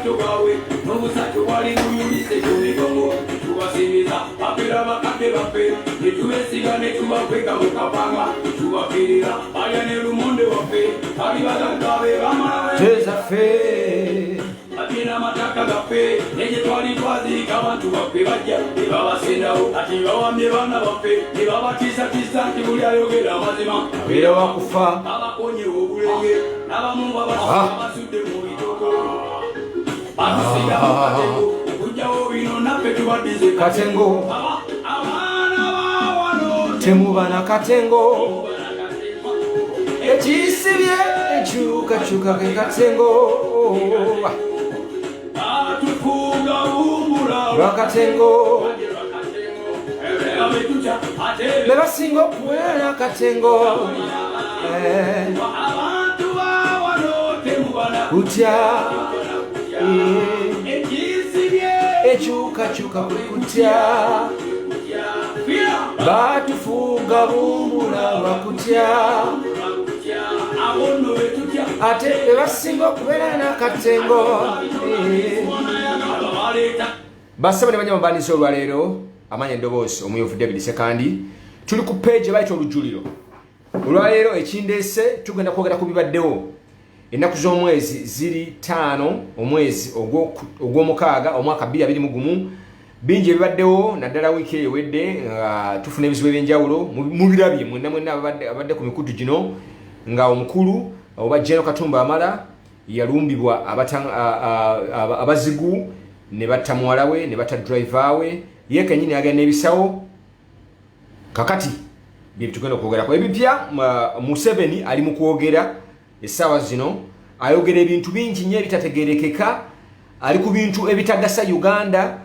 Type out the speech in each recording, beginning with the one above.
n'obusato bwawe n'obusato bwali buyulise ku migongo tubasimiza apera bakadde baffe ne tubesiga ne tubakweka mu kapanga tubakirira alya ne lumonde waffe ali bagagga be bamala tezaffe Abina mataka gaffe neje twali twaziika abantu baffe bajja ne babasendawo ati bawamye baana baffe ne babatiisatiisa nti buli ayogera amazima abeera wakufa abakonye obulenge n'abamu babasudde mu bitoko batusigamu katengo okugjawo bino naffe tubaddize katengo abaana bawano temubana katengo ekisibye ekyukakyuka ke katengo lwakatengo bebasinga okuwera katengo kutya ekyukakyuka kwe kutya batufuuga bumbula lwakutya ate bebasinga okubeera nakatengo basaba ne banyama bandisa olwaleero amanya endoboozi omuyuvu David Sekandi tuli ku page bayita olujjuliro olwaleero ekindeese tugenda kwogera ku bibaddewo ennaku z'omwezi ziri 5 omwezi ogw'omukaaga omwaka 2021 bingi ebibaddewo naddala wiiki eyo wedde tufuna ebizibu ebyenjawulo mubirabye mwenna abadde ku mikutu gino nga omukulu oba General Katumba Amala yalumbibwa abazigu ne batta muwala we ne batta driver we ye kenyini agenda ebisawo kakati bye tugenda okwogerako ebipya Museveni ali mu kwogera essaawa zino ayogera ebintu bingi nnyo ebitategerekeka ali ku bintu ebitagasa Uganda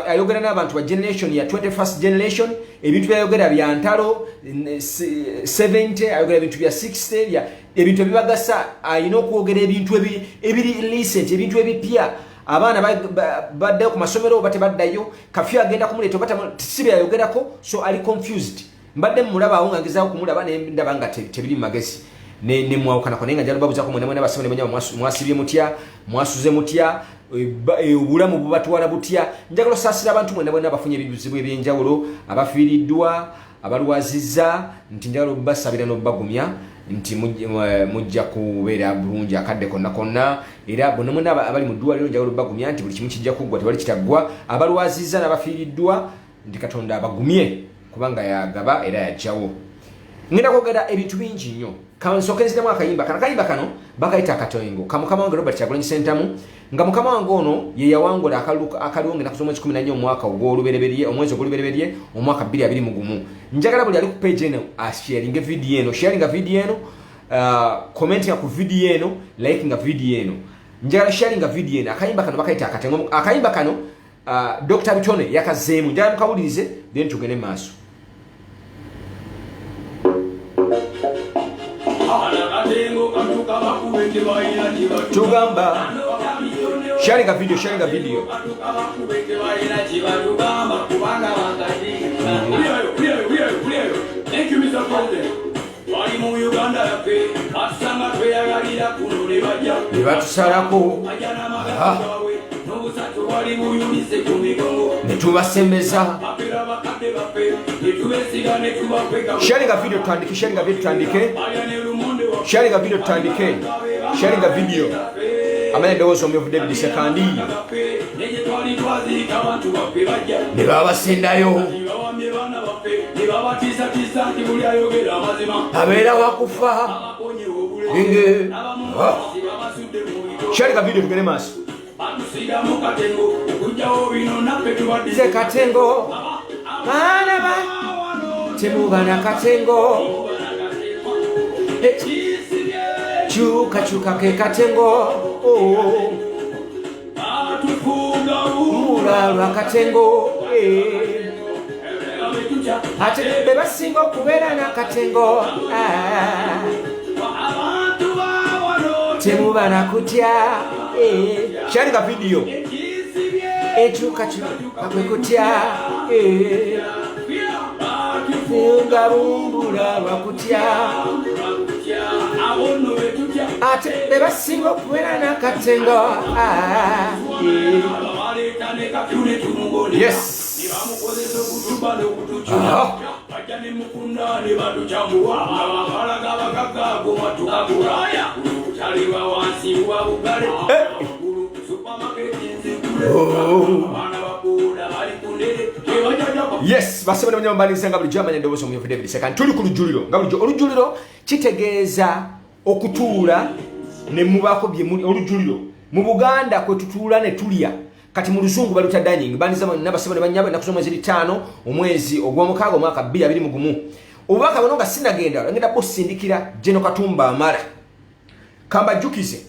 ayogera n'abantu ba generation ya 21st generation ebintu byayogera bya ntalo 70 ayogera ebintu bya 60 ebintu ebibagasa ayina okwogera ebintu ebiri recent ebintu ebipya abaana badde ku masomero batebaddayo kafyu agenda kumuleeta sibe yayogerako so ali confused mbadde mulaba awo ngagezaawo kumulaba ndaba nga tebiri magezi ne mwawukanako naye nga njala babuzako mwena mwena basaba ne banyama mwasibye mutya mwasuze mutya obulamu bubatwala butya njagala osaasira abantu mwena mwena abafunye ebizibu ebyenjawulo abafiiriddwa abalwazizza nti njagala obasabira n'obagumya nti mujja kubeera bulungi akadde konna konna era bonna mwena abali mu ddwaliro njagala obagumya nti buli kimu kijja kuggwa tewali kitaggwa abalwazizza n'abafiiriddwa nti Katonda abagumye kubanga yagaba era yajjawo ngenda kwogera ebintu bingi nnyo kansokerezemu akayimba kano bakayita akatongo kamukama wange Robert Kyagulanyi Ssentamu nga mukama wange ono ye yawangula akaliwo ngenda kusomwezi 14 omwaka ogw'olubereberye omwezi ogw'olubereberye omwaka 2021 njagala buli ali ku page eno asharinga video eno commenting ku video eno liking video eno njagala sharinga video eno akayimba kano bakayita akatongo akayimba kano Dr. Bitone yakazeemu njagala mukawulirize then tugende maaso tugamba sharinga video Thank you, Mr. President. Wali mu Uganda yaffe asanga tweyagalira kuno ne bajja ne batusalako n'obusato wali buyulise ku migongo ne tubasembeza apera bakadde baffe ne tubesiga ne tubakweka sharinga video tutandike sharinga video amanya eddoboozi omuyuvu David Sekandi ne babasendayo abeera wakufa sharinga video tugende maaso ze katengo baana ba temubana katengo kyukakyuka ke katengo mulalwa katengo ate bebasinga okubeera nakatengo temubana kutya sharinga video ekyukakyuka kwe kutya nga bumbula lwakutya ate bebasinga okubeera n'akatengo. Yes. Yes, basema ne banyambaliza nga bulijjo amanya eddoboozi omuyufu David Sekandi. Tuli ku lujjuliro nga bulijjo. Olujjuliro kitegeeza okutuula ne mubaako bye muli. Olujjuliro mu Buganda kwe tutuula ne tulya. Kati mu Luzungu baluta dining. Bandiza n'abasema ne banyamba ennaku z'omwezi 5 omwezi ogw'omukaaga omwaka 2021. Obubaka buno nga sinagenda ngenda busindikira General Katumba Wamala. Kamba jjukize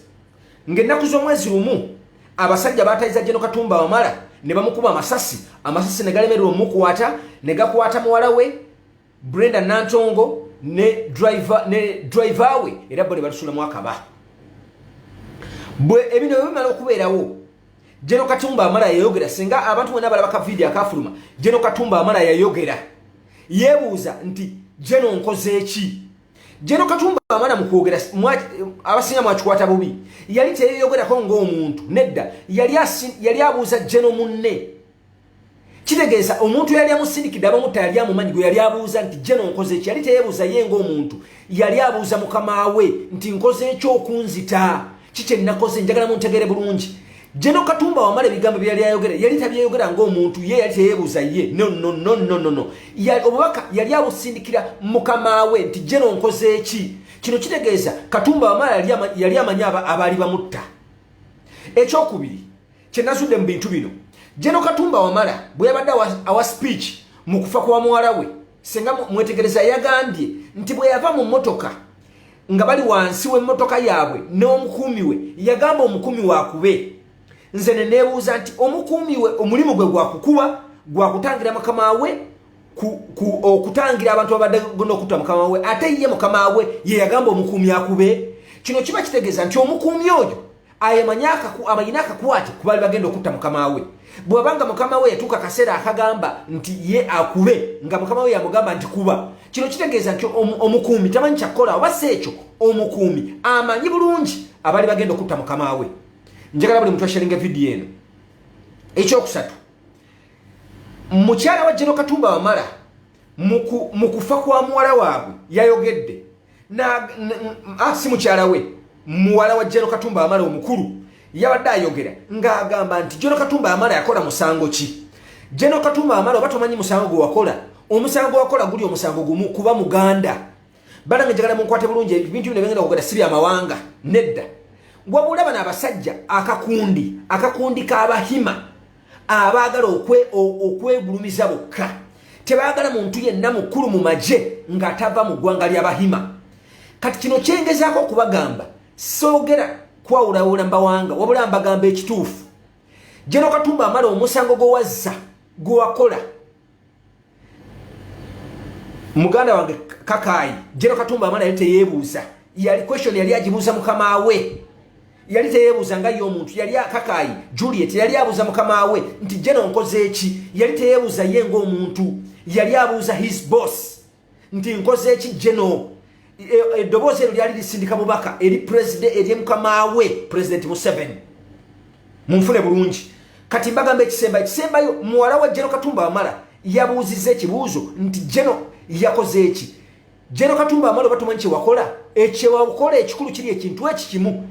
ng'ennaku z'omwezi lumu abasajja baatayiza General Katumba Wamala ne bamukuba amasasi ne galemerera omukwata ne gakwata muwala we Brenda Nantongo ne driver we era bo ne balusula mu akaba. Bwe ebino bimala okubeerawo General Katumba Wamala yayogera singa abantu bonna balaba ka video akafuluma. General Katumba Wamala yayogera yeebuuza nti General nkoze eki? General Katumba Wamala mu kwogera abasinga mwakikwata bubi yali teyeyogerako ng'omuntu nedda yali abuuza General munne. Kitegeeza omuntu yali amusindikidde abamu yali amumanyi gwe yali abuuza nti General nkoze eki? Yali teyeebuuza ye ng'omuntu yali abuuza mukama we nti nkoze ekyokunzita kiki nakoze njagala muntegere bulungi. General Katumba Wamala ebigambo byali ayogera yali tabyeyogera ng'omuntu ye yali teyeebuuza ye no obubaka yali abusindikira mukama we nti General nkoze eki? Kino kitegeeza Katumba Wamala yali amanyi abaali bamutta. Ekyokubiri kye nazudde mu bintu bino General Katumba Wamala bwe yabadde awa speech mu kufa kwa muwala we senga mwetegereza yagambye nti bwe yava mu mmotoka nga bali wansi w'emmotoka yaabwe n'omukuumi we yagamba omukuumi wakube. Nze ne neebuuza nti omukuumi we omulimu gwe gwakutangira mukama we okutangira abantu abadde n'okutta mukama we ate ye mukama we ye yagamba omukuumi akube. Kino kiba kitegeeza nti omukuumi oyo amanyina akakwate ku bali bagenda okutta mukama we. Bw'abanga mukama we yatuuka akaseera akagamba nti ye akube nga mukama we yamugamba nti kuba. Kino kitegeeza nti omukuumi tamanyi kyakola oba si ekyo omukuumi amanyi bulungi abali bagenda okutta mukama we. Njagala buli muntu asharinga video eno. Ekyokusatu mukyala wa General Katumba Wamala mu kufa kwa muwala waabwe yayogedde si mukyala we muwala wa General Katumba Wamala omukulu yabadde ayogera ng'agamba nti General Katumba Wamala yakola musango ki? General Katumba Wamala oba tomanyi musango gwe wakola? Omusango wakola guli omusango gumu kuba Muganda. Banange njagala munkwate bulungi ebintu bino bengenda kugenda si by'amawanga nedda. Wabula bana abasajja akakundi k'Abahima abaagala okwegulumiza bokka. Tebaagala muntu yenna mukulu mu magye ng'atava mu ggwanga ly'Abahima. Kati kino kyengezaako okubagamba soogera kwawulawula mbawanga wabula mbagamba ekituufu. General Katumba Wamala omusango gw'owazza gwewakola muganda wange Kakayi General Katumba Wamala yali teyeebuuza. Question yali agibuuza mukama we. Yali teyeebuuza nga ye omuntu yali Kakayi Juliet yali abuuza mukama we nti General nkoze eki? Yali teyeebuuza ye ng'omuntu yali abuuza his boss nti nkoze eki General. Eddoboozi eryo lyali lisindika bubaka eri president eri mukama we President Museveni. Munfune bulungi. Kati mbagamba ekisembayo muwala wa General Katumba Wamala yabuuzizza ekibuuzo nti General yakoze eki? General Katumba Wamala batumanyi kye wakola? Ekyewakola ekikulu kiri ekintu ekikimu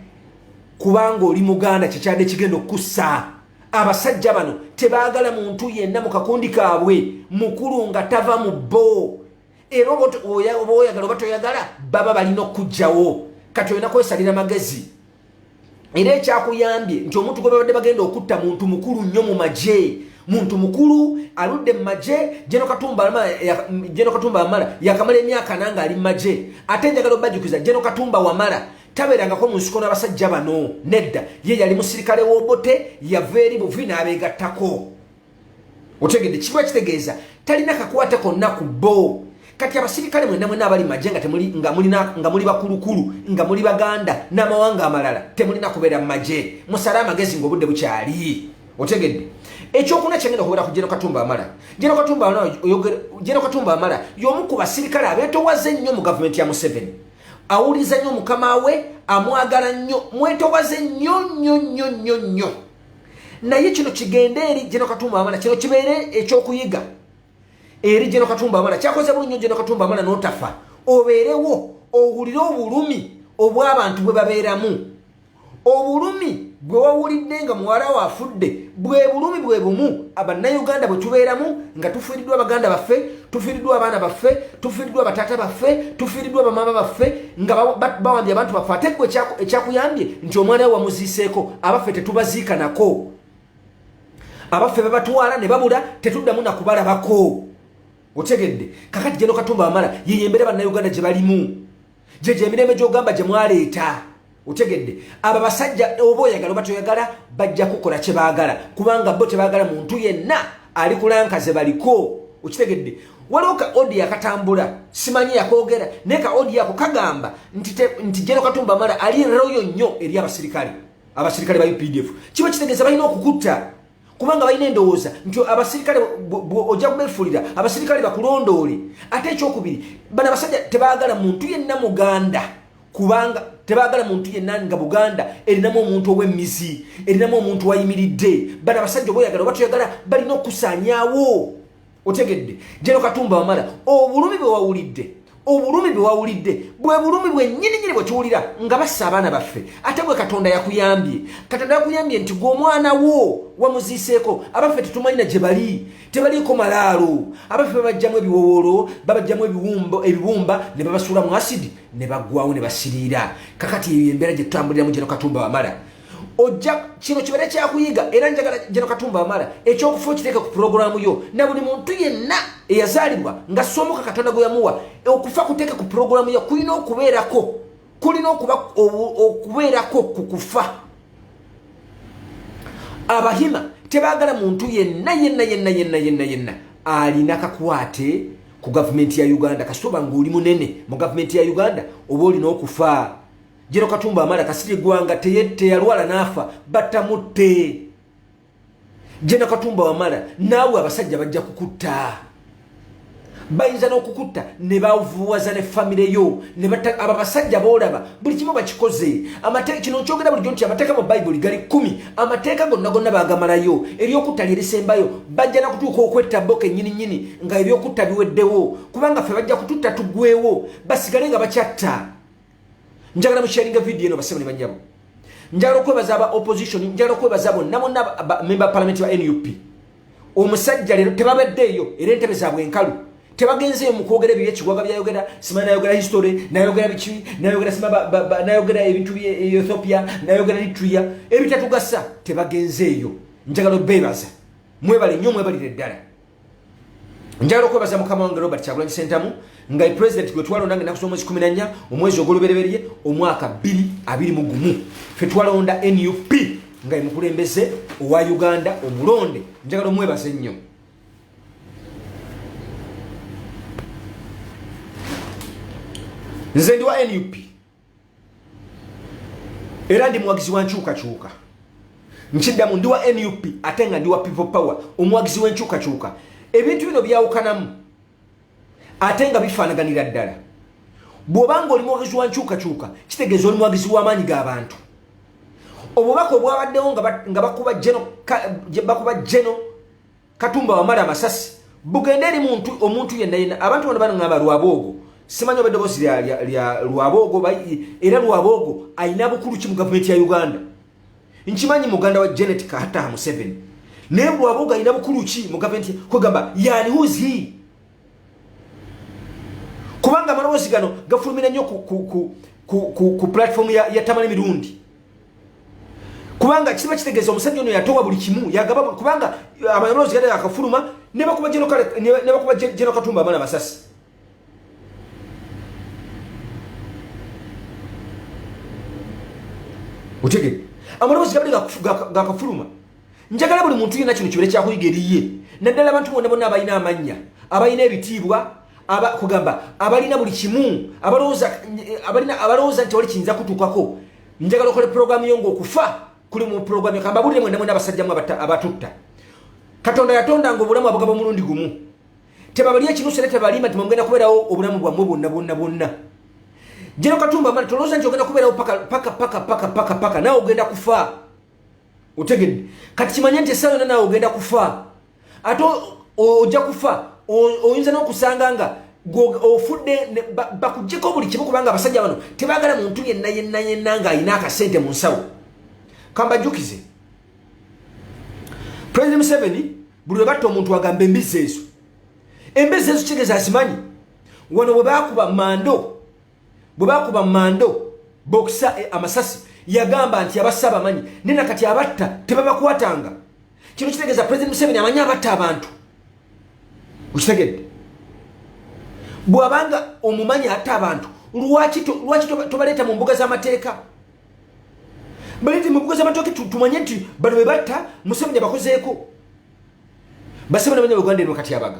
kubanga oli Muganda kyekyadde kigenda okussa. Abasajja bano tebaagala muntu yenna mu kakundi kaabwe mukulu nga tava mu bo. Era oba oyagala oba toyagala baba balina okujjawo. Kati olina kwesalira magezi. Era ekyakuyambye nti omuntu gwe babadde bagenda okutta muntu mukulu nnyo mu magye. Muntu mukulu aludde mu magye. General Katumba Wamala yakamala emyaka nanga ali mu magye. Ate njagala obajjukiza General Katumba Wamala tabeerangako mu nsiko n'abasajja bano nedda. Ye yali musirikale w'Obote yava eri buvi n'abeegattako. Otegedde kiba kitegeeza talina kakwata konna ku bo. Kati abasirikale mwena abali magye nga muli bakulukulu nga muli Baganda n'amawanga amalala temulina kubeera mu magye. Musale amagezi ng'obudde bukyali. Otegedde ekyokuna kyengenda okubeera ku General Katumba Wamala. General Katumba Wamala y'omu ku basirikale abeetowaze ennyo mu gavumenti ya Museveni. awuliza nnyo mukama we amwagala nnyo mwetowaze nnyo naye kino kigende eri General Katumba Wamala kino kibeere ekyokuyiga eri General Katumba Wamala kyakoze bulungi General Katumba Wamala n'otafa obeerewo owulire obulumi obw'abantu bwe babeeramu obulumi bwe wawulidde nga muwala wo afudde bwe bulumi bwe bumu abannayuganda bwe tubeeramu nga tufiiriddwa abaganda baffe tufiiriddwa abaana baffe tufiiriddwa bataata baffe tufiiriddwa bamama baffe nga bawambye abantu baffe ate gwe ekyakuyambye nti omwana we wamuziiseeko abaffe tetubaziika nako abaffe babatwala ne babula tetuddamu nakubalabako otegedde kakati General Katumba Wamala yeyembere bannayuganda gye balimu gye emirembe gy'ogamba gye mwaleeta otegedde aba basajja oba oyagala oba toyagala bajja kukola kye baagala kubanga bo tebaagala muntu yenna ali kulankaze baliko okitegedde waliwo ka odi akatambula simanyi yakoogera naye ka odi ako kagamba nti General Katumba Wamala ali royo nnyo eri abasirikale ba UPDF kiba kitegeeza balina okukutta kubanga balina endowooza nti abasirikale ojja kubeefulira abasirikale bakulondoole ate ekyokubiri bano abasajja tebaagala muntu yenna muganda kubanga tebaagala muntu yenna nga Buganda erinamu omuntu ow'emmizi erinamu omuntu wayimiridde bano abasajja oba oyagala oba toyagala balina okusaanyaawo otegedde General Katumba Wamala obulumi bwe wawulidde bwe bulumi bwe nnyini bwe tuwulira nga bassa abaana baffe ate bwe Katonda yakuyambye nti gw'omwana wo wamuziiseeko abaffe tetumanyina gye bali tebaliiko malaalo abaffe babajjamu ebiwowoolo babajjamu ebibumba ne babasuula mu asidi ne baggwawo ne basiriira kakati eyo embeera gye tutambuliramu General Katumba Wamala ojja kino kibeere kyakuyiga era njagala General Katumba Wamala ekyokufa okiteeke ku puroguramu yo na buli muntu yenna eyazaalibwa nga somoka Katonda gwe yamuwa okufa kuteeke ku puroguramu yo kulina okubeerako ku kufa abahima tebaagala muntu yenna alina kakwate ku gavumenti ya Uganda kasoba ng'oli munene mu gavumenti ya Uganda oba olina okufa General Katumba Wamala kasiri gwanga teyalwala n'afa batamutte General Katumba Wamala naawe abasajja bajja kukutta bayinza n'okukutta ne bavuwaza ne famire yo aba basajja boolaba buli kimu bakikoze kino nkyogera bulijjo nti amateeka mu Bayibuli gali 10 amateeka gonna baagamalayo eryokutta lyerisembayo bajja nakutuuka okwetta bboka ennyini nga ebyokutta biweddewo kubanga ffe bajja kututta tuggwewo basigale nga bakyatta njagala musharinga video eno basema ne banyabo njagala okwebaza aba opposition njagala okwebaza bonna member parliament wa NUP omusajja lero tebabaddeeyo era entebe zaabwe enkalu tebagenzeeyo mu kwogera ebyekigwaga byayogera simanyi nayogera history nayogera biki nayogera ebintu bye Ethiopia nayogera Eritrea ebitatugasa tebagenzeeyo njagala obeebaza mwebale nnyo mwebalire ddala njagala okwebaza mukama wange Robert Kyagulanyi Ssentamu nga president gwe twalonda nga nakusoma mwezi 14 omwezi ogw'olubereberye omwaka 2021 ffe twalonda NUP nga mukulembeze owa Uganda omulonde njagala omwebaze nnyo nze ndi wa NUP era ndi muwagizi wa nkyukakyuka nkiddamu ndi wa NUP ate nga ndi wa people power omuwagizi w'enkyukakyuka ebintu bino byawukanamu ate nga bifaanaganira ddala bw'obanga oli muwagizi wa nkyukakyuka kitegeeza oli muwagizi w'amaanyi g'abantu obubaka obwabaddewo nga bakuba General Katumba Wamala amasasi bugende eri omuntu yenna abantu bano banangamba Lwaboogo simanyi oba eddoboozi lya Lwaboogo era Lwaboogo ayina bukulu ki mu gavumenti ya Uganda nkimanyi muganda wa Janet Kaata Museveni naye Lwaboogo ayina bukulu ki mu gavumenti kwegamba yani who is he kubanga amaloboozi gano gafulumira nnyo ku platform ya Tamale Mirundi kubanga kiba kitegeeza omusajja ono yatowa buli kimu yagaba kubanga amaloboozi gano akafuluma ne bakuba General Katumba Wamala amasasi otege amaloboozi gabali gakafuluma njagala buli muntu yenna kino kibeere kyakuyiga eriye naddala abantu bonna abalina amannya abalina ebitiibwa kugamba abalina buli kimu abalowooza nti wali kiyinza kutuukako njagala okole puroguramu yo ng'okufa kuli mu puroguramu kamba bulire mwena abasajjamu abatutta Katonda yatondanga obulamu abugaba omulundi gumu tebabali ekinusu era tebalima nti mugenda kubeerawo obulamu bwammwe bonna Jeno Katumba mali toloza nti ogenda kubeerawo paka nawe ogenda kufa. Otegedde kati kimanye nti essaawa nawe ogenda kufa ate ojja kufa oyinza n'okusanga nga ofudde bakuggyeko buli kimu kubanga abasajja bano tebaagala muntu yenna ng'alina akasente mu nsawo. Kambajjukize President Museveni buli lwe batta omuntu agamba embizzi ezo. Embizzi ezo kitegeeza azimanyi. Wano bwe baakuba mando bokisa amasasi yagamba nti abassa bamanyi nena kati abatta tebabakwatanga. Kino kitegeeza President Museveni amanyi abatta abantu. Ukitegedde bw'abanga omumanyi atta abantu lwaki tobaleeta mu mbuga z'amateeka? Baleete mu mbuga z'amateeka tumanye nti bano be batta Museveni abakozeeko. Basebona banya Uganda eno kati abaga.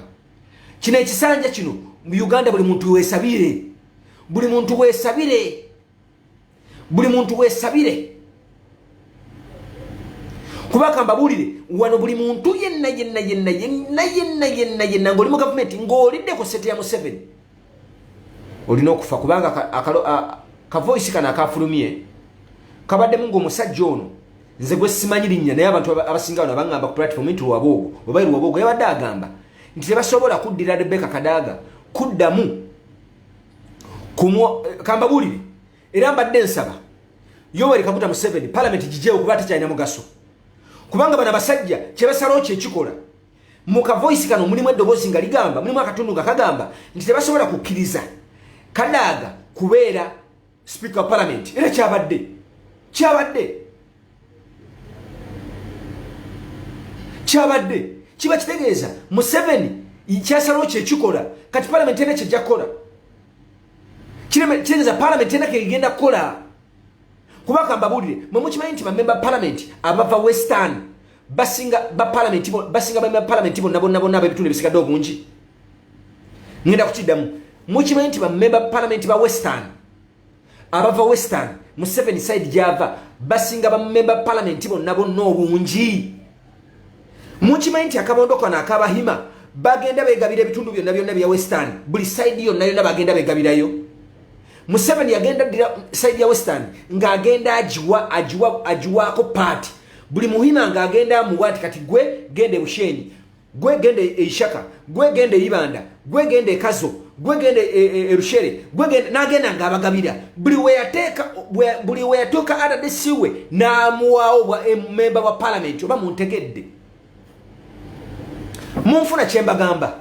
Kino ekisanja kino mu Uganda buli muntu weesabire. Buli muntu weesabire. Kubaka mbabulire wano buli muntu yenna ng'oli mu gavumenti ng'olidde ku sete ya Museveni olina okufa kubanga ka voice kana akafulumye kabaddemu ng'omusajja ono nze gwe simanyi linnya naye abantu abasinga bano abangamba ku platform nti Luwabogo yabadde agamba nti tebasobola kuddira Rebecca Kadaga kuddamu kambabulire era mbadde nsaba Yoweri Kaguta Museveni parliament gijeewo kuba tekyalina mugaso kubanga bana basajja kyebasalawo kyekikola mu ka voice kano mulimu eddoboozi nga ligamba mulimu akatundu nga kagamba nti tebasobola kukkiriza Kadaga kubeera speaker of parliament. Era kyabadde kiba kitegeeza Museveni kyasalawo kyekikola kati parliament ena kyejja kukola kitegeeza parliament ena kegenda kukola. Kubaka mbabulire mukimanyi nti bamemba parliament abava western basinga ba parliament bonna abebitundu ebisigadde obungi. Ngenda kukiddamu mukimanyi nti bamemba parliament ba western abava western Museveni side gyava basinga bamemba parliament bonna obungi. Mukimanyi nti akabondo kano akabahima bagenda begabira ebitundu byonna bya western buli side yonna bagenda begabirayo. Museveni yagenda dira side ya western ng'agenda ajiwako party buli muhima ng'agenda muwati kati gwe gende Bushenyi, gwe gende Ishaka, gwe gende Ibanda, gwe gende Kazo, gwe gende Rushere, gwe gende n'agenda ng'abagabira buli we yatuuka adadesiwe n'amuwaawo member wa parliament oba muntegedde. Munfuna kye mbagamba.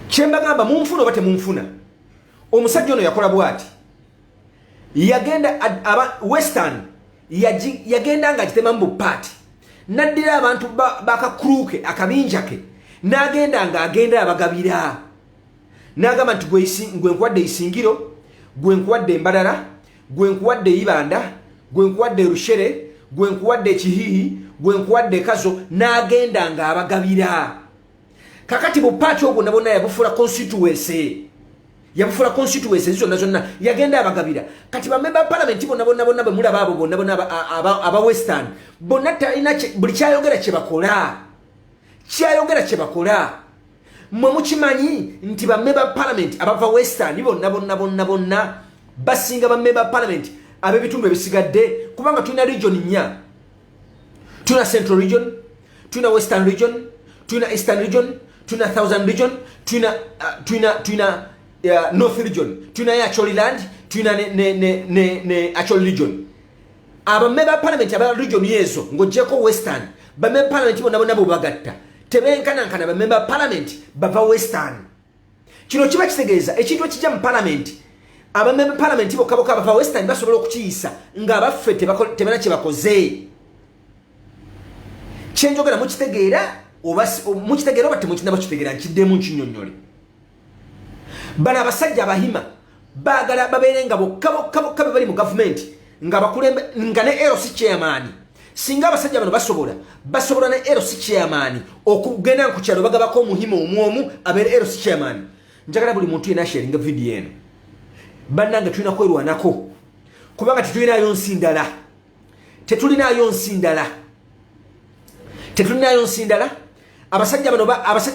Chembagamba munfuna oba temunfuna. Omusajja ono yakola bwati. Yagenda western yagenda nga kitema mbu party. Naddira abantu bakakruke akabinjake. N'agenda nga agenda abagabira. N'agamba nti gwe nkwadde Isingiro, gwe nkwadde Mbarara, gwe nkwadde Ibanda, gwe nkwadde Rushere, gwe nkwadde Kihihi, gwe nkwadde Kazo. N'agenda nga abagabira. Kakati bupati obwo nabona yabufula constituency zonna yagenda abagabira. Kati bamemba parliament bonna bemulaba abo bonna aba western bonna talina buli kyayogera kye bakola. Mwe mukimanyi nti bamemba parliament abava western bonna basinga bamemba parliament abebitundu ebisigadde kubanga tulina region nnya. Tuna central region, tuna western region, tuna eastern region, tuna Thousand region, tuna North region, tuna Acholi land, tuna ne Acholi region. Abamemba parliament aba region yezo ngojeko western bamemba parliament bonna bagatta tebenkana bamemba parliament bava western. Kino kiba kitegeeza ekintu ekijja mu parliament abamemba parliament bokaboka bava western basobola okukiyisa nga baffe tebana kye bakoze. Kyenjogera mukitegeera mukitegeera oba temukinaba kitegeera nkiddemu nkinyonnyole. Bano abasajja abahima baagala babeere nga bokka bali mu gavumenti nga bakulembe nga ne LC chairman singa abasajja bano basobola ne LC chairman okugenda ku kyalo bagabako omuhima omwomu abeere LC chairman. Njagala buli muntu yena sharinga video eno bannange tulina kwerwanako kubanga tetulinayo nsindala abasajja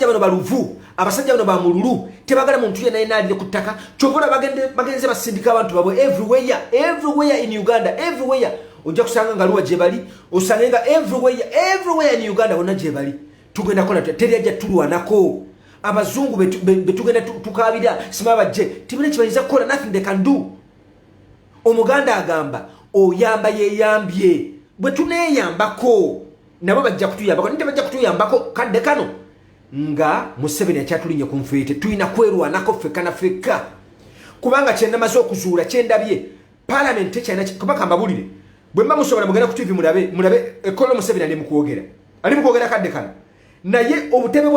bano baluvu abasajja bano bamululu tebagala muntu ye naye nalire ku ttaka kyovula bagenze basindika abantu babwe everywhere in Uganda everywhere ojja kusanga nga luwa gyebali osangenga everywhere in Uganda wonna gyebali tugenda kola teri ajja tulwanako abazungu betugenda tukabira sima bajje tibine kibayiza kola nothing they can do omuganda agamba oyamba yeyambye bwe tuneyambako nabo bajja kutuyambako nite bajja kutuyambako kadde kano nga Museveni akyatulinye ku nfeete tuyina kwerwanako fekka kubanga kyennamaze okuzuula kyendabye parliament tekyalina kubaka mbabulire bwe mba musobola mugenda ku TV mulabe ekolo Museveni ali mu kwogera kadde kano naye obutebe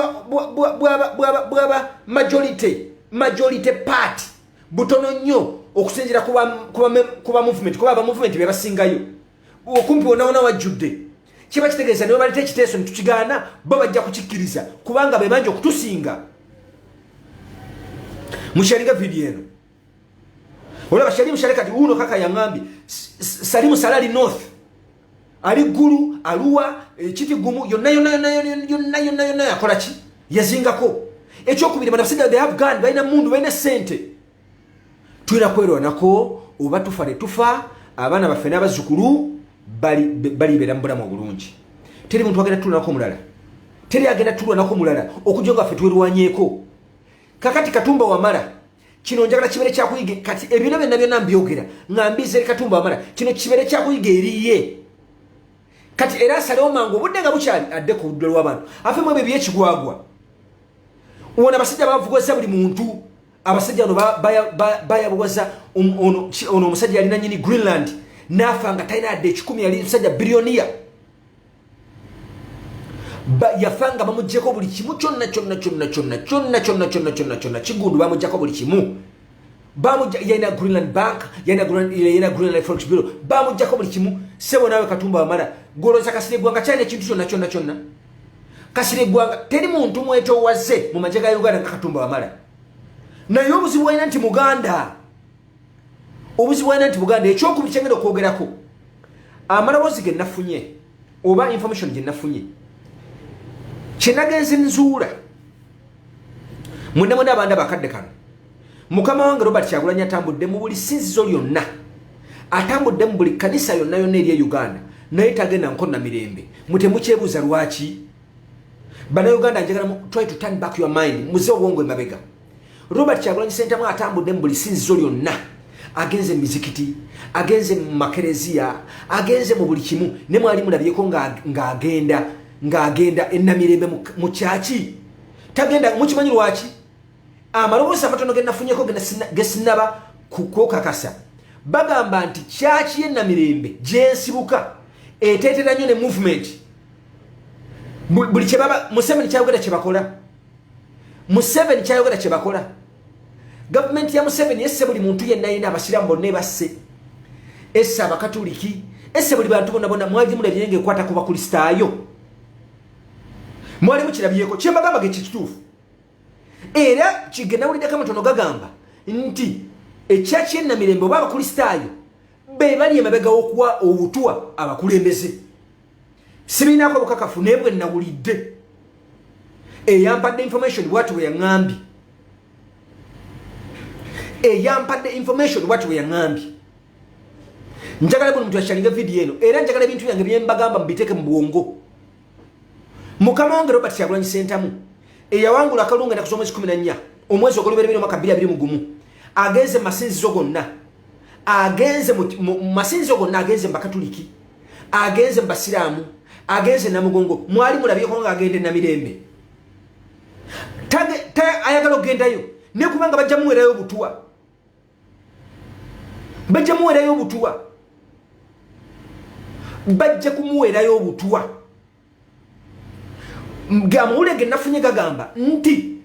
bwaba majority party butono nnyo okusinjira kuba movement kuba aba movement bebasingayo okumpi wona wajjudde kiba kitegeeza niwe balite ekiteeso nitukigaana bo bajja kukikkiriza kubanga bebanja okutusinga musharinga video eno olaba shalimu kati uno kaka yangambye Salimu Salali North ali gulu aluwa kiti gumu yonna yakola ki yazingako ekyokubiri banabasiga they have gun balina mundu balina sente tuyina kwerwanako oba tufa ne tufa abaana baffe n'abazzukulu balibeera mu bulamu obulungi teri muntu agenda tulwanako mulala teri agenda tulwanako mulala okujja nga ffe twerwanyeeko kakati Katumba Wamala kino njagala kibere kyakuyiga kati ebino byonna mbyogera ngambize Katumba Wamala kino kibere kyakuyiga eriye kati era asalewo mangu obudde nga bukyali adde ku budde lw'abantu afe mu ebyo byekigwagwa wona abasajja bavugoza buli muntu abasajja no bayabugoza ono omusajja yalina nyini Greenland nafa nga talina adde 10 yali musajja biliyoniya yafanga bamujjeko buli kimu kyonna kigundu bamujjako buli kimu yalina Greenland Bank yalina Greenland Forex Bureau bamujjako buli kimu sebo nawe Katumba Wamala goloza Kasirye Gwanga kyalina ekintu kyonna Kasirye Gwanga teri muntu mweto waze mu majega ya Uganda nga Katumba Wamala naye obuzibu bwalina nti Muganda ekyokubiri kyengenda okwogerako amaloboozi ge nafunye oba information gye nafunye kyenagenze nzuula mwenda abandi abakadde kano mukama wange Robert Kyagulanyi atambudde mu buli sinzizo lyonna atambudde mu buli kanisa yonna eri Uganda naye tagenda nkonna mirembe mutemukyebuuza lwaki Bannayuganda njagala try to turn back your mind muze obwongo emabega Robert Kyagulanyi Ssentamu atambudde mu buli sinzizo lyonna agenze mizikiti agenze mu makerezia agenze mu buli kimu ne mwali mulabyeko ng'agenda ennamirembe mu kyaki tagenda mukimanyi lwaki amaloboozi amatono ge nafunyeko ge sinaba kukokakasa bagamba nti kyaki ennamirembe gyensibuka eteetera nnyo ne movement buli kyebaba Museveni kyayogera kye bakola Government ya Museveni esse buli muntu yenna yina abasiramu bonna basse esse abakatoliki esse buli bantu bonna mwali mulabye ng'ekwata ku bakristaayo mwali mukirabyeko kyembagamba gekituufu era kigenda wuliddeko amatono gagamba nti ekyaki ennamirembe oba abakristaayo be bali emabega okuwa obutwa abakulembeze sibinaako bukakafu naye bwe nawulidde eyampadde information bwatu bwe yaŋŋambye njagala buli muntu akyalinga video eno era njagala ebintu byange byembagamba mubiteeke mu bwongo mukama wange Robert Kyagulanyi Ssentamu eyawangula akalunga ennaku z'omwezi 14 omwezi ogw'olubereberye omwaka 2021 agenze masinzizo gonna agenze mu bakatoliki agenze mu basiraamu agenze namugongo mwali mulabyeko ng'agenda ennamirembe ayagala okugendayo naye kubanga bajja kumuweerayo obutwa gamuwule ge nafunye gagamba nti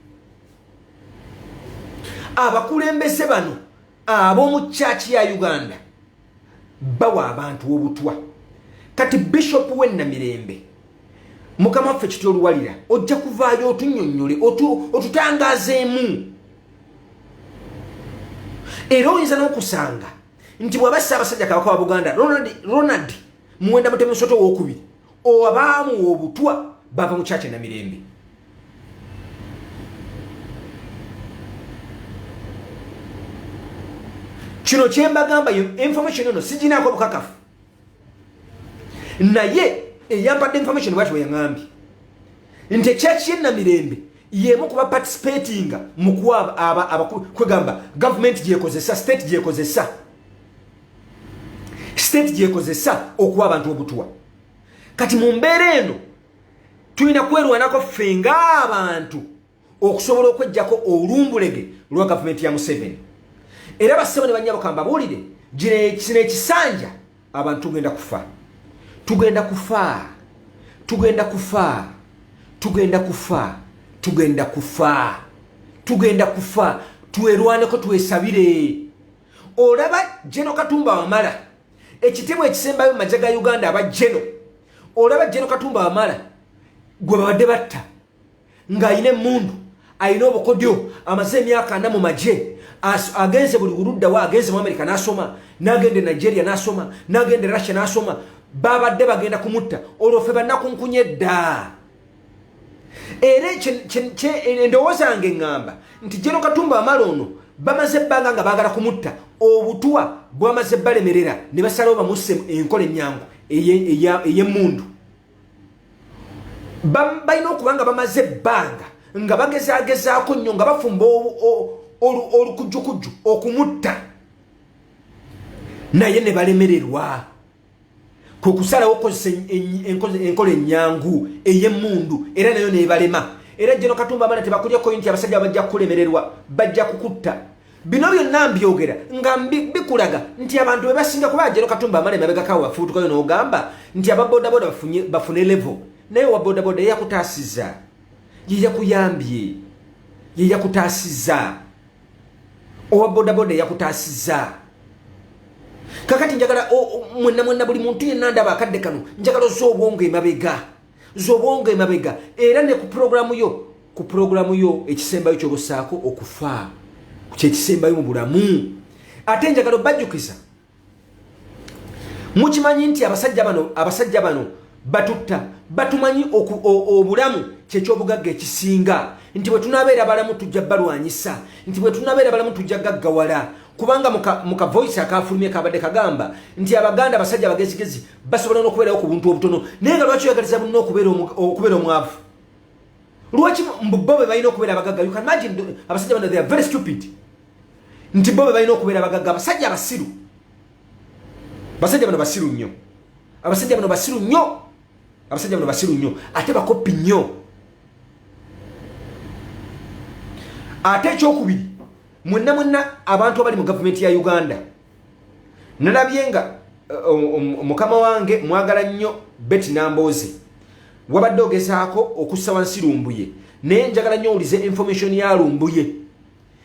abakulembeze bano ab'omu kyaki ya Uganda bawa abantu obutwa kati Bishop w'ennamirembe mukama waffe kityo oluwalira ojja kuvaayo otunnyonnyole otutangazeemu era oyinza n'okusanga nti bw'aba Ssaabasajja Kabaka wa Buganda Ronald Muwenda Mutebi Musoto owookubiri abaamu obutwa bava mu kyaki ennamirembe kino kyembagamba information eno sijinako bukakafu naye eyampadde information bwati bwe yaŋambye nti ekyaki yennamirembe yemu kuba participating mu kuwa kwegamba government gyekozesa state gyekozesa okuwa abantu obutuwa kati mu mbeera eno tulina kwerwanako ffe ng'abantu okusobola okwejjako olumbulege lwa gavumenti ya Museveni era bassebo ne banyabo kambabuulire kino ekisanja abantu tugenda kufa twerwaneko twesabire olaba Jeno Katumba Wamala ekitebwa ekisembayo mu majja ga Uganda aba Jeno olaba Jeno Katumba Wamala gwe babadde batta ng'ayina emmundu ayina obukodyo amaze emyaka 4 mu magye agenze buli buludda wa agenze mu America n'asoma n'agende Nigeria n'asoma n'agende Russia n'asoma babadde bagenda kumutta olwofe bannakunkunye dda era endowooza yange ngamba nti Jeno Katumba Wamala ono bamaze ebbanga nga baagala kumutta obutuwa bwamaze balemerera ne basalawo bamusse enkola ennyangu ey'emmundu balina okuba nga bamaze ebbanga nga bagezagezaako nnyo nga bafumba olukujjukujju okumutta naye ne balemererwa kwe kusalawo okozesa enkola ennyangu ey'emmundu era nayo nebalema era Jeno Katumba Wamala tebakulyako nti abasajja bajja kulemererwa bajja kukutta bino byonna mbyogera nga bikulaga nti abantu bwe basinga kuba Jeno Katumba Wamala emabegakawo bafuutukayo n'ogamba nti ababodaboda bafune level naye wa bodaboda yakutaasiza yeyakuyambye yeyakutaasiza owa bodaboda yakutaasiza kakati njagala mwenna buli muntu yenna ndaba akadde kano njagala z'obwongo emabega era ne ku programu yo ekisembayo ky'obusaako okufa kyekisembayo mu bulamu ate njagala obajjukiza mukimanyi nti abasajja bano batutta batumanyi obulamu kyekyobugagga ekisinga nti bwe tunabeera balamu tujja balwanyisa nti bwe tunabeera balamu tujja gaggawala kubanga muka voice akafulumye kabadde kagamba nti abaganda abasajja abagezigezi basobola n'okubeerawo ku buntu obutono naye nga lwaki oyagaliza bunno okubeera omwavu lwaki bo be balina okubeera abagagga you can imagine abasajja bano they are very stupid nti bo be balina okubeera abagagga abasajja bano basiru nnyo ate bakopi nnyo ate ekyokubiri mwenna abantu abali mu gavumenti ya Uganda nalabye nga mukama wange mwagala nnyo Betty Namboze wabadde ogezaako okussa wansi Lumbuye naye njagala nnyo owulize information ya Lumbuye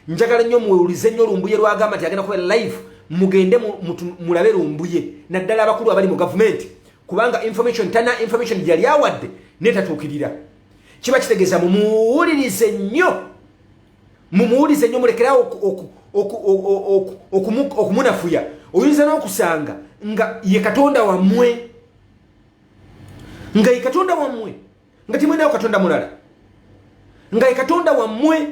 njagala nnyo muwulize nnyo Lumbuye lwagamba nti agenda kubeera live mugende mulabe Lumbuye naddala abakulu abali mu gavumenti kubanga information gyali awadde netatuukirira kiba kitegeeza mumuwulirize nnyo mulekerawo okumunafuya oyinza n'okusanga nga ye katonda wammwe nga timwenawo katonda mulala nga ye katonda wammwe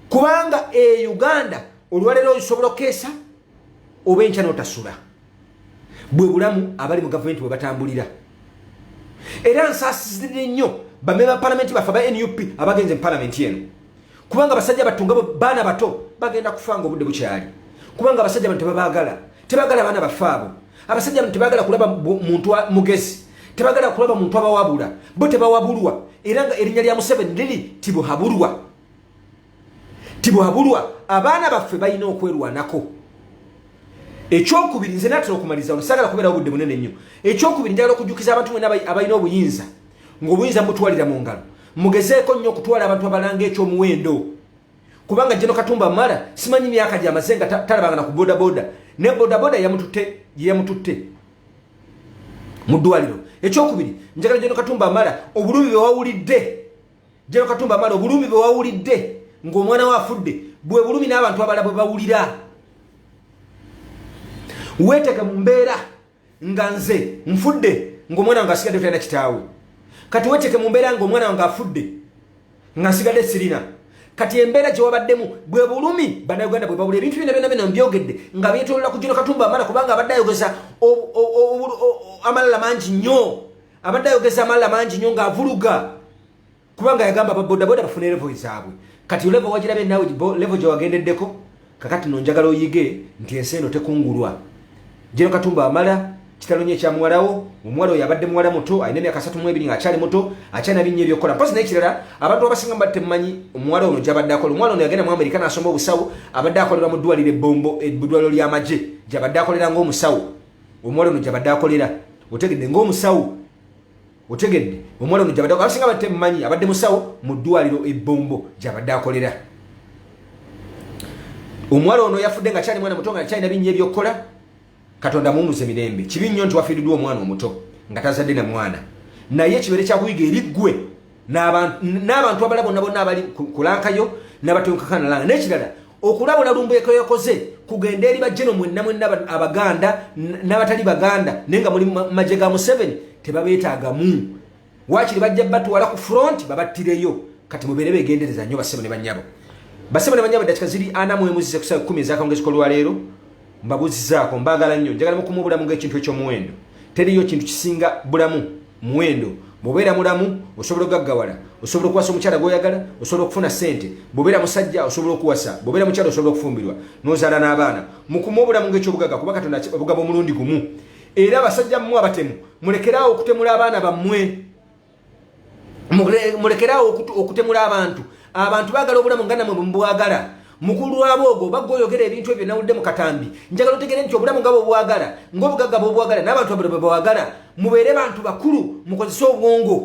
kubanga Uganda olwaleero osobola okukeesa oba enkya n'otasula bwe bulamu abali mu gavumenti bwe batambulira era nsaasizidde nnyo bameba palamenti baffe aba NUP abagenze mu palamenti eno kubanga abasajja batunga baana bato bagenda kufanga obudde bukyali kubanga abasajja bano tebagala baana bafaabo abasajja bano tebagala kulaba muntu mugezi tebagala kulaba muntu abawabula bo tebawabulwa era nga erinnya lya Museveni liri tibuhabulwa abaana baffe balina okwerwanako ekyokubiri nze natera okumaliza nsagala kubeera obudde bunene nnyo ekyokubiri njagala okujjukiza abantu mwena abalina obuyinza ng'obuyinza mutwalira mu ngalo mugezeeko nnyo okutwala abantu abalanga ekyomuwendo kubanga Jeno Katumba Wamala simanyi myaka gyamaze nga talabangana ku bodaboda ne bodaboda yamututte mu ddwaliro ekyokubiri njagala Jeno Katumba Wamala obulumi bwe wawulidde ng'omwana we afudde bwe bulumi n'abantu abalala bwe bawulira weeteke mu mbeera nga nze nfudde ng'omwana wange asigadde talina kitaawe kati weeteke mu mbeera ng'omwana wange afudde nga nsigadde sirina kati embeera gye wabaddemu bwe bulumi bannayuganda bwe babula ebintu byonna mbyogedde nga beetolola ku General Katumba Wamala kubanga abadde ayogeza amalala mangi nnyo abadde ayogeza amalala mangi nnyo ng'avuluga kubanga yagamba babodaboda bafune level zaabwe kati level wagirabe nawe level gye wagendeddeko kakati nonjagala oyige nti ensi eno tekungulwa General Katumba Wamala kitalonye kya muwalawo omuwala oyo abadde muwala muto alina emyaka 32 ng'akyali muto akyalina binnya ebyokukola mpozzi n'ekirala abantu abasinga mbadde temumanyi omuwala ono gy'abadde akola omuwala ono yagenda mu Amerika n'asoma obusawo abadde akolera mu ddwaliro ebbombo eddwaliro ly'amagye gy'abadde akolera ng'omusawo omuwala ono gy'abadde akolera otegedde ng'omusawo otegedde omuwala ono gy'abadde abasinga mbadde temumanyi abadde musawo mu ddwaliro ebbombo gy'abadde akolera omuwala ono yafudde nga kyali mwana muto nga kyalina binnya ebyokukola Katonda mumuze mirembe kibi nnyo nti wafiiriddwa omwana omuto nga tazadde na mwana naye kibere kyakuyiga eriggwe n'abantu abala bonna abali kulankayo n'abatonkakana n'ekirala okulabula lumbeeko yakoze kugenda eri bajjeno mwenna abaganda n'abatali baganda naye nga muli maje ga Museveni tebabeetaagamu waakiri bajja batwala ku front babattireyo kati mubeere beegendereza nnyo basebo ne bannyabo dakika ziri 41 kusa 10 ezakawungeezi olwaleero mbabuzizaako mbagala nnyo njagala mukumu bulamu ng'ekintu ekyomuwendo teriyo kintu kisinga bulamu muwendo bw'obeera mulamu osobola okugaggawala osobola okuwasa omukyala gw'oyagala osobola okufuna ssente bw'obeera musajja osobola okuwasa bw'obeera mukyala osobola okufumbirwa n'ozaala n'abaana mukumu obulamu ng'ekyobugagga kuba Katonda obugabo omulundi gumu era abasajja mmwe abatemu mulekeraawo okutemula abaana bammwe mulekeraawo okutemula abantu baagala obulamu nga nammwe bwebwagala mukulu wabo ogo bagoyogera ebintu ebyo nawulidde mu katambi njagala otegere nti obulamu ngabo bwagala ng'obugagga bwagala n'abantu abalabe bwagala mubeere bantu bakulu mukozese obwongo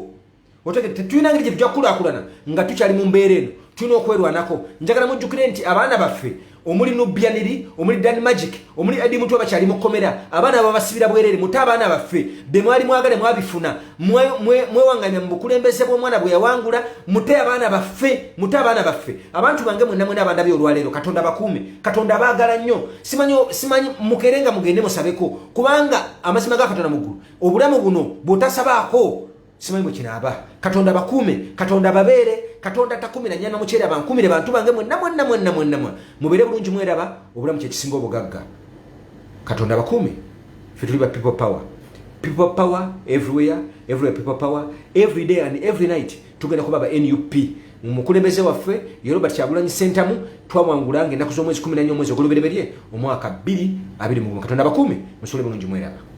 otegere tetulina ngeri gye tujja kukulaakulana nga tukyali mu mbeera eno tulina okwerwanako njagala mujjukire nti abaana baffe omuli Nubianiri omuli Dan Magic omuli Eddie Mutu abakyali mu kkomera abaana ababasibira bwerere mutte abaana baffe be mwali mwagale mwabifuna mwewanganya mu bukulembeze bw'omwana bwe yawangula mutte abaana baffe abantu bange mwenna abandabye olwaleero Katonda bakuume Katonda abaagala nnyo simanyi mukerenga mugende musabeko kubanga amazima ga Katonda muggulu obulamu buno bw'otasabaako simanyi bwe kinaaba Katonda bakuume Katonda babeere Katonda takumira nyama mukyera bankumire bantu bange mwenna mubeere bulungi mweraba obulamu kye kisinga obugagga Katonda bakuume ffe tuli ba people power everywhere people power every day and every night tugenda kuba ba NUP mukulembeze waffe Robert Kyagulanyi Ssentamu twamwangulanga ennaku z'omwezi 14 omwezi ogulubereberye omwaka 2020 Katonda bakuume musole bulungi mweraba